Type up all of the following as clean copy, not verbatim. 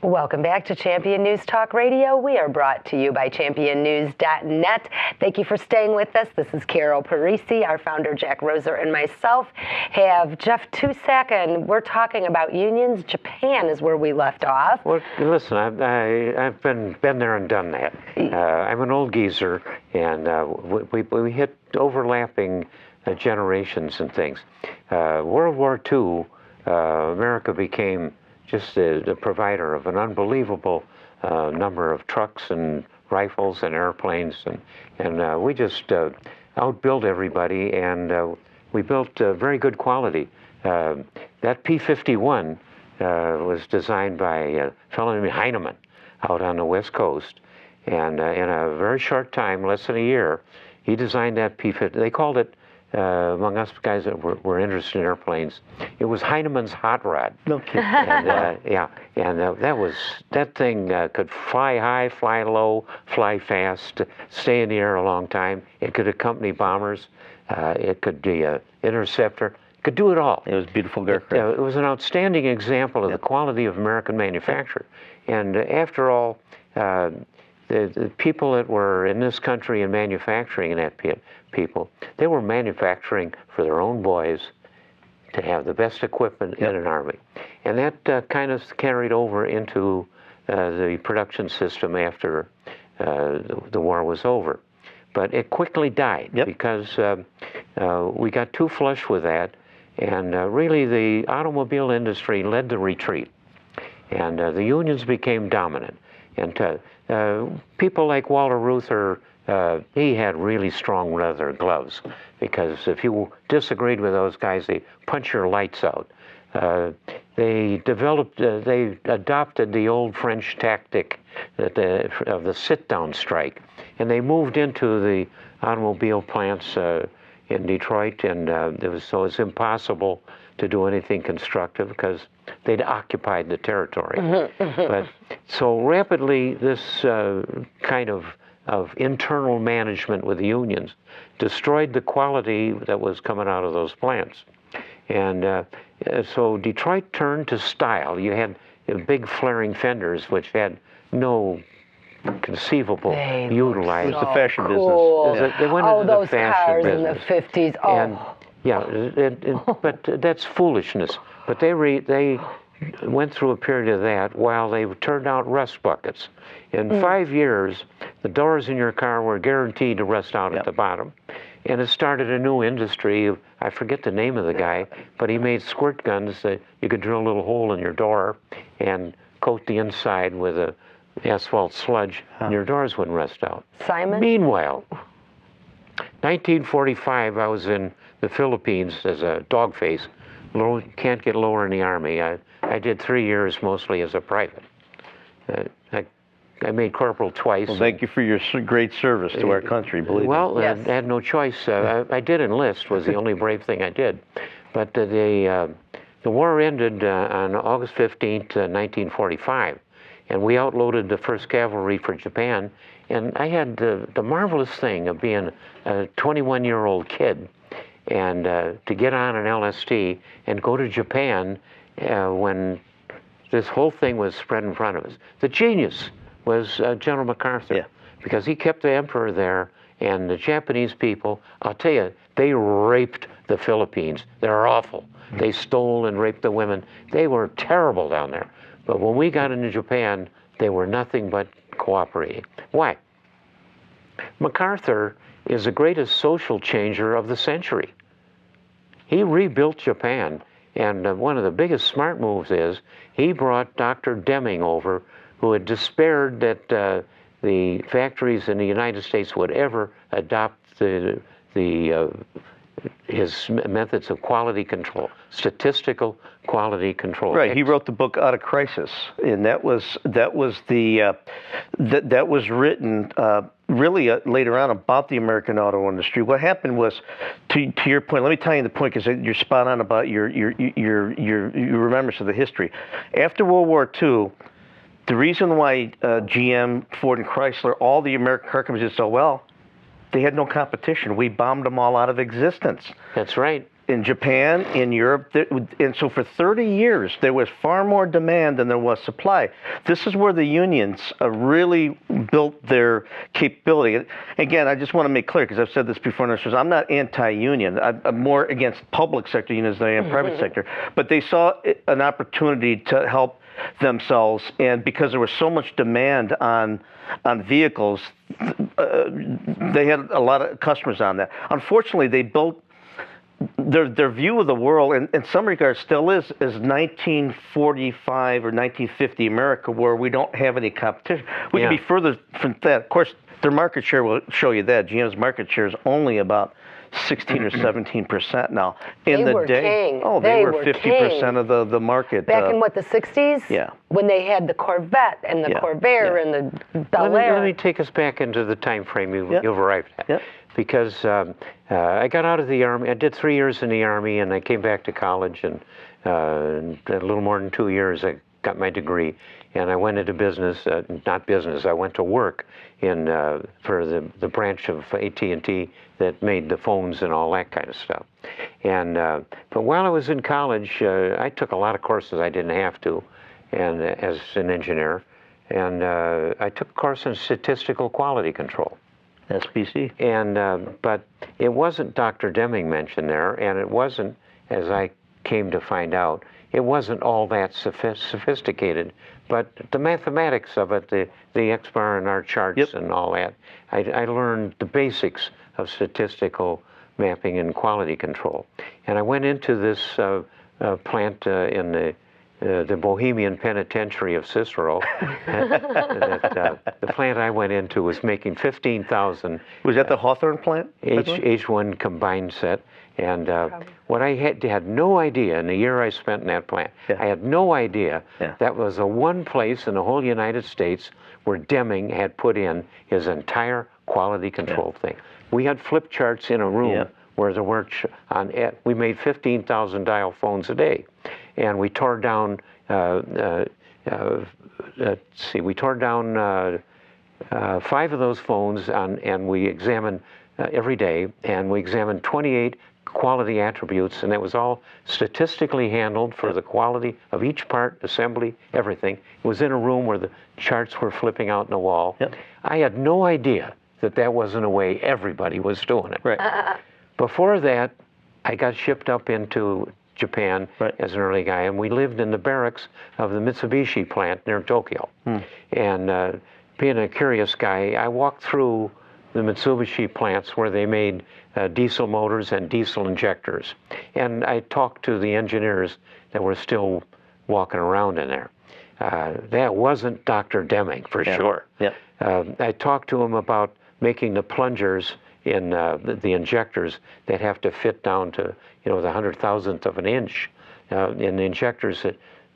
Welcome back to Champion News Talk Radio. We are brought to you by championnews.net. Thank you for staying with us. This is Carol Parisi. Our founder, Jack Roser, and myself have Jeff Tucek, and we're talking about unions. Japan is where we left off. Well, listen, I've been there and done that. I'm an old geezer, and we hit overlapping generations and things. World War II, America became just the provider of an unbelievable number of trucks and rifles and airplanes, and we just outbuilt everybody, and we built very good quality. That P-51 was designed by a fellow named Heinemann out on the West Coast, and in a very short time, less than a year, he designed that P-50. They called it, among us guys that were interested in airplanes, it was Heinemann's hot rod. No kidding. And, that thing could fly high, fly low, fly fast, stay in the air a long time. It could accompany bombers. It could be an interceptor. It could do it all. It was a beautiful aircraft. It was an outstanding example of the quality of American manufacture. And after all, the people that were in this country and manufacturing in that people, they were manufacturing for their own boys to have the best equipment in an army. And that kind of carried over into the production system after the war was over. But it quickly died because we got too flush with that, and really the automobile industry led the retreat, and the unions became dominant. And people like Walter Reuther, he had really strong leather gloves, because if you disagreed with those guys, they punch your lights out. They adopted the old French tactic of the sit-down strike, and they moved into the automobile plants in Detroit, and it was impossible to do anything constructive because they'd occupied the territory. But so rapidly, this kind of internal management with the unions destroyed the quality that was coming out of those plants. And so Detroit turned to style. You had big flaring fenders, which had no conceivable utilized. It was the fashion cool. business. They went into the fashion business. In the 50s. Oh. And, yeah, but that's foolishness. But they went through a period of that while they turned out rust buckets. In 5 years, the doors in your car were guaranteed to rust out at the bottom. And it started a new industry. I forget the name of the guy, but he made squirt guns that you could drill a little hole in your door and coat the inside with a asphalt sludge, and your doors wouldn't rust out. Simon? Meanwhile, 1945, I was in the Philippines as a dog face. Can't get lower in the Army. I did 3 years mostly as a private. I made corporal twice. Well, thank you for your great service to our country, believe me. Well, I had no choice. I did enlist, was the only brave thing I did. But the war ended on August 15th, 1945, and we outloaded the 1st Cavalry for Japan. And I had the marvelous thing of being a 21-year-old kid and to get on an LST and go to Japan when this whole thing was spread in front of us. The genius was General MacArthur, because he kept the emperor there, and the Japanese people, I'll tell you, they raped the Philippines. They're awful. They stole and raped the women. They were terrible down there. But when we got into Japan, they were nothing but cooperating. Why? MacArthur is the greatest social changer of the century. He rebuilt Japan, and one of the biggest smart moves is he brought Dr. Deming over, who had despaired that the factories in the United States would ever adopt his methods of quality control, statistical quality control. Right. He wrote the book Out of Crisis, and that was written really later on about the American auto industry. What happened was, to your point, let me tell you the point, because you're spot on about your remembrance of the history. After World War II, the reason why GM, Ford, and Chrysler, all the American car companies did so well, they had no competition. We bombed them all out of existence. That's right. in Japan, in Europe, and so for 30 years there was far more demand than there was supply. This is where the unions really built their capability. Again, I just want to make clear, because I've said this before in our shows, I'm not anti-union. I'm more against public sector unions than I am private sector. But they saw an opportunity to help themselves, and because there was so much demand on vehicles, they had a lot of customers on that. Unfortunately, they built their view of the world, and in some regards still is 1945 or 1950 America, where we don't have any competition. We can be further from that. Of course, their market share will show you that. GM's market share is only about 16 or 17% now. In the day, king. oh, they were 50% of the market. Back in what, the 60s? Yeah. When they had the Corvette and the Corvair and the Bel Air. Let me take us back into the time frame you've arrived at. Yep. Because I got out of the Army. I did 3 years in the Army, and I came back to college, and a little more than 2 years, I got my degree. And I went into business, not business, I went to work for the branch of AT&T that made the phones and all that kind of stuff. And but while I was in college, I took a lot of courses I didn't have to, and as an engineer. And I took a course in statistical quality control. SPC. And but it wasn't Dr. Deming mentioned there, and it wasn't, as I came to find out, it wasn't all that sophisticated. But the mathematics of it, the X bar and R charts and all that, I learned the basics of statistical mapping and quality control. And I went into this plant in the Bohemian Penitentiary of Cicero. The plant I went into was making 15,000. Was that the Hawthorne plant? H1 combined set. And what I had no idea in the year I spent in that plant, I had no idea that was the one place in the whole United States where Deming had put in his entire quality control thing. We had flip charts in a room where there were we made 15,000 dial phones a day. And we tore down, we tore down 5 of those phones, and we examined every day, and we examined 28 quality attributes, and that was all statistically handled for the quality of each part, assembly, everything. It was in a room where the charts were flipping out in the wall. I had no idea that wasn't a way everybody was doing it. Right. Before that, I got shipped up into Japan as an early guy, and we lived in the barracks of the Mitsubishi plant near Tokyo. And being a curious guy, I walked through the Mitsubishi plants where they made diesel motors and diesel injectors. And I talked to the engineers that were still walking around in there. That wasn't Dr. Deming, for sure. I talked to him about making the plungers in the injectors that have to fit down to, the 100,000th of an inch in the injectors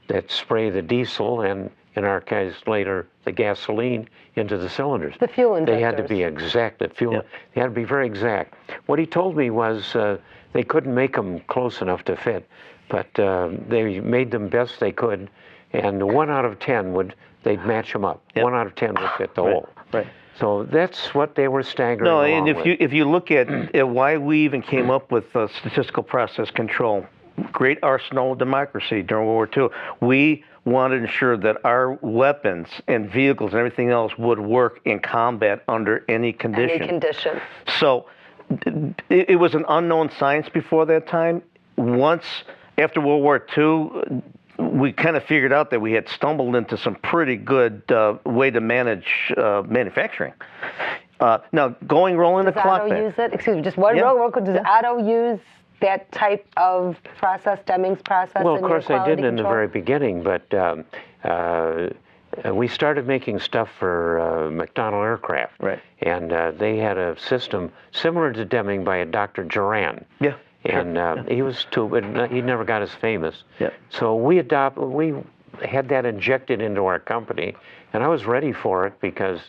that spray the diesel and, in our case later, the gasoline into the cylinders. The fuel injectors. They had to be exact. They had to be very exact. What he told me was they couldn't make them close enough to fit, but they made them best they could, and 1 out of 10 they'd match them up. 1 out of 10 would fit the hole. Right. So that's what they were staggering No, along and with. if you look at why we even came up with statistical process control, great arsenal of democracy during World War II. We wanted to ensure that our weapons and vehicles and everything else would work in combat under any condition. Any condition. So it was an unknown science before that time. Once, after World War II, we kind of figured out that we had stumbled into some pretty good way to manage manufacturing. Now, rolling the clock Does back. Otto use it? Excuse me, just one real quick. Does Otto use that type of process, Deming's process? Well, of course I did in the control? very beginning, but we started making stuff for McDonnell Aircraft. Right. And they had a system similar to Deming by a Dr. Duran. Yeah. And he was but he never got as famous. Yeah. So we had that injected into our company, and I was ready for it because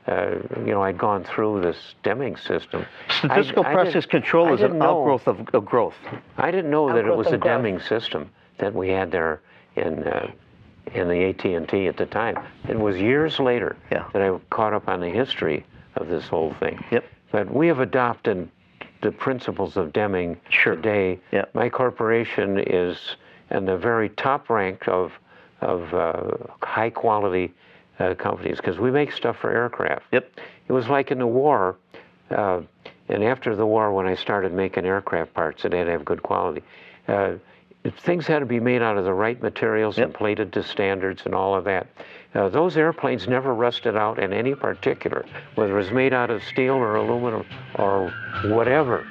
I'd gone through this Deming system. Statistical process control is an outgrowth of growth. I didn't know that it was a growth. Deming system that we had there in the AT&T at the time. It was years later that I caught up on the history of this whole thing. Yep. But we have adopted the principles of Deming Sure. today. Yeah. My corporation is in the very top rank of high quality companies because we make stuff for aircraft. Yep. It was like in the war, and after the war when I started making aircraft parts, it had to have good quality. Things had to be made out of the right materials and plated to standards and all of that. Those airplanes never rusted out in any particular, whether it was made out of steel or aluminum or whatever.